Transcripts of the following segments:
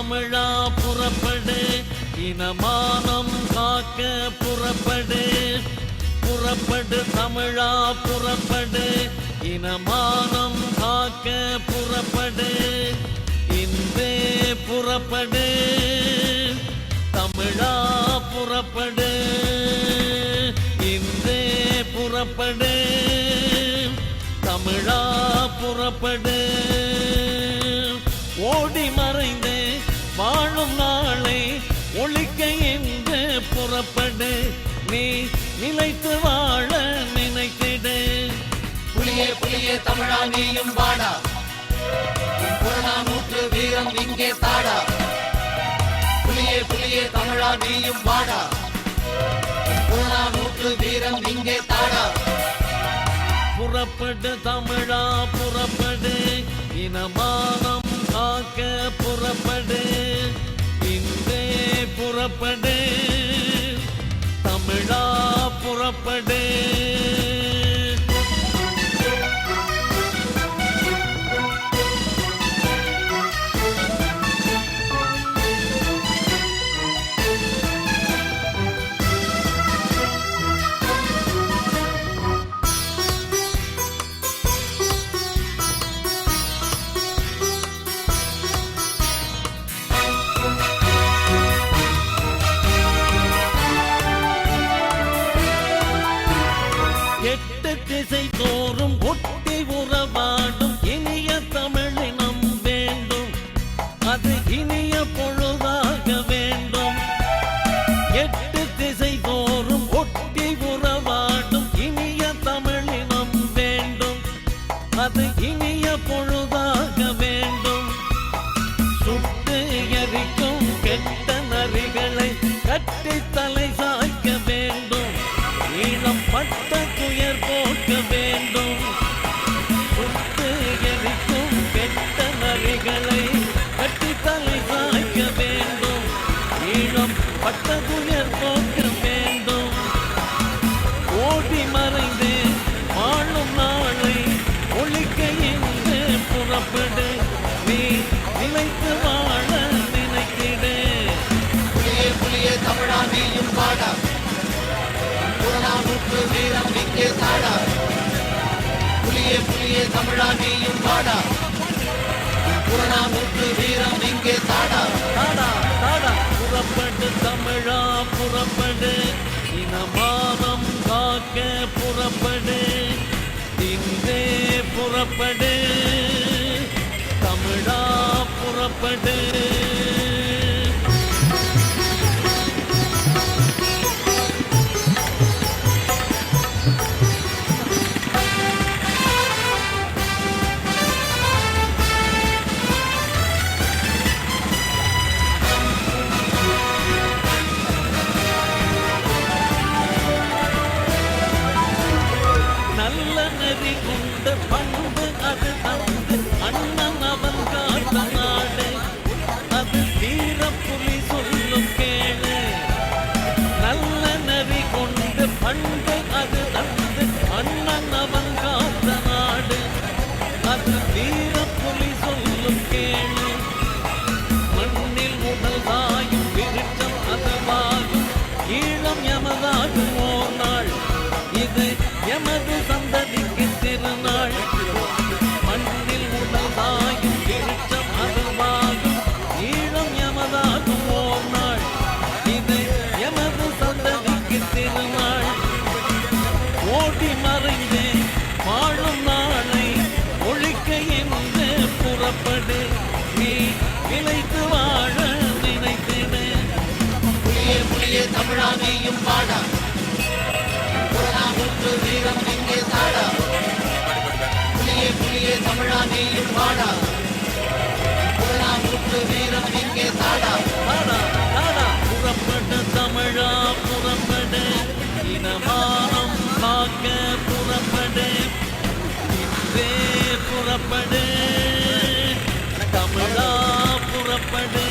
தமிழா புறப்படு, இனமானம் காக்க புறப்படு. புறப்படு தமிழா புறப்படு, இனமானம் காக்க புறப்படு. இன்றே புறப்படு தமிழா புறப்படு, இன்றே புறப்படு தமிழா புறப்படு. ஓடி மறைந்து வாழும் நாளை ஒழிக்க என்று புறப்படு. நீ நிலைத்து வாழ நினைத்திடு. புலியே புலியே தமிழா நீயும் வாடா, புறநானூற்று வீரம் இங்கே தாடா. புலியே புலியே தமிழா நீயும் வாடா, புறநானூற்று வீரம் இங்கே தாடா. புறப்படு தமிழா புறப்படு, இனமானம் காக்க புறப்படு. இன்றே புறப்படு தமிழா புறப்படு. திசை தோறும் ஒட்டி உறவாடும் இனிய தமிழினம் வேண்டும், அது இனிய பொழுதாக வேண்டும். எட்டு திசை தோறும் ஒட்டி உறவாடும் இனிய தமிழினம் வேண்டும், அது இனிய பொழுதாக வேண்டும். சுட்டு எரிக்கும் கெட்ட நரிகளை கட்டி தலை சாய்க்க வேண்டும், ஈழம் பட்ட துயர் போக்க வேண்டும். சுட்டு எரிக்கும் கெட்ட நரிகளை கட்டி தலை சாய்க்க வேண்டும், ஈழம் பட்ட துயர் போக்க வேண்டும். ஓடி மறைந்து வாழும் நாளை ஒழிக்க என்று புறப்படு. நீ நிலைத்து வாழ நினைத்திடு. புலியே புலியே தமிழா நீயும் வாடா, புறநானூற்று வீரம் இங்கே தாடா. புலியே புலியே தமிழா நீயும் வாடா, புறநானூற்று வீரம் இங்கே தாடா. தாடா தாடா புறப்படு தமிழா புறப்படு, இனமானம் காக்க புறப்படு. இன்றே புறப்படு தமிழா புறப்படு. நல்ல நெறி கொண்ட பண்பு அது தந்து அண்ணன் அவன் காத்த நாடு, அது தீர புலி சொல்லும் கேளு. நல்ல நெறி கொண்ட பண்பு அது தந்து அண்ணன் அவன் காத்த நாடு, அது தீர புலி சொல்லும் கேளு. மண்ணில் முதல் தாயும் விருட்சம் அதுவாகும், ஈழம் எமதாகும் ஓர் நாள், இது எமது சந்ததிக்கு திருநாள். மண்ணில் முதல் தாயும் விருட்சம் அதுவாகும், ஈழம் எமதாகும் ஓர் நாள், இது எமது சந்ததிக்கு திருநாள். ஓடி மறைந்து வாழும் நாளை ஒழிக்க என்று புறப்படு. நீ நிலைத்து வாழ நினைத்திடு. புலியே புலியே தமிழா நீயும் வாடா, புறநானூற்று வீரம் இங்கே தாடா. புலியே புலியே தமிழா நீயும் வாடா, புறநானூற்று வீரம் இங்கே தாடா. தாடா தாடா புறப்படு தமிழா புறப்படு, இனமானம் காக்க புறப்படு. இன்றே புறப்படு தமிழா புறப்படு.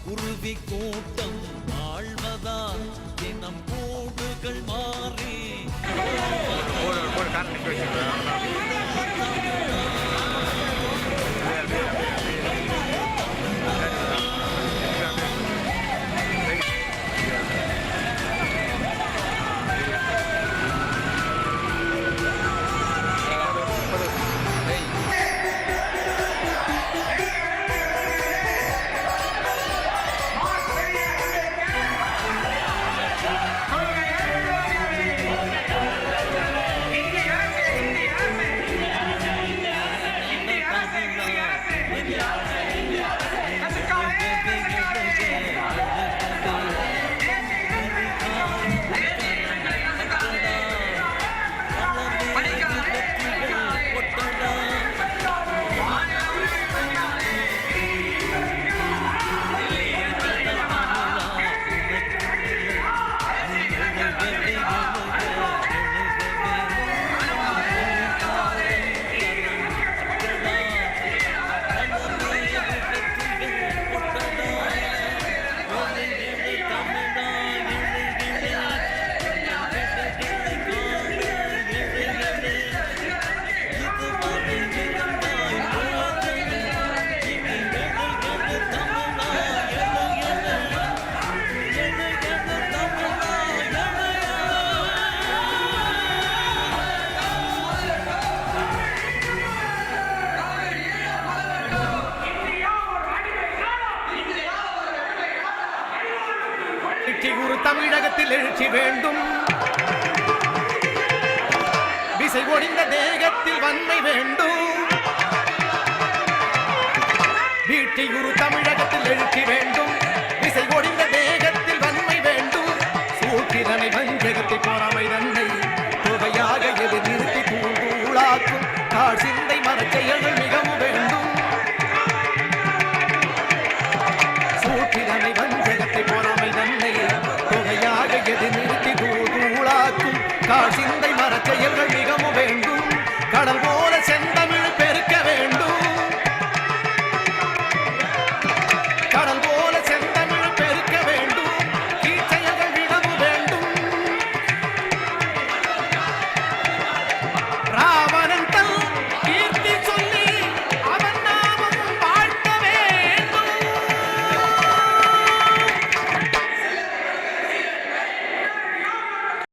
குருவி கூட்டம் ஆழ்வதா தினம் கூடுகள் மாறி தமிழகத்தில் எழுச்சி வேண்டும். விசை ஒடிந்த தேகத்தில் வன்மை வேண்டும். வீட்டில் தமிழகத்தில் எழுச்சி வேண்டும். விசை ஒடிந்த தேகத்தில் வன்மை வேண்டும். சூத்திரனை வஞ்சகத்தை பொறாமை தன்னை தொகையாக எதிர் நிறுத்தி தூளாக்கும் தாழ் சிந்தை மரச்செயல்கள் மிகவும் வேண்டும். சூத்திரனை வஞ்சகத்தை பொறாமை தன்னை தொகையாக எதிர் நிறுத்தி தூளாக்கும் தாழ் சிந்தை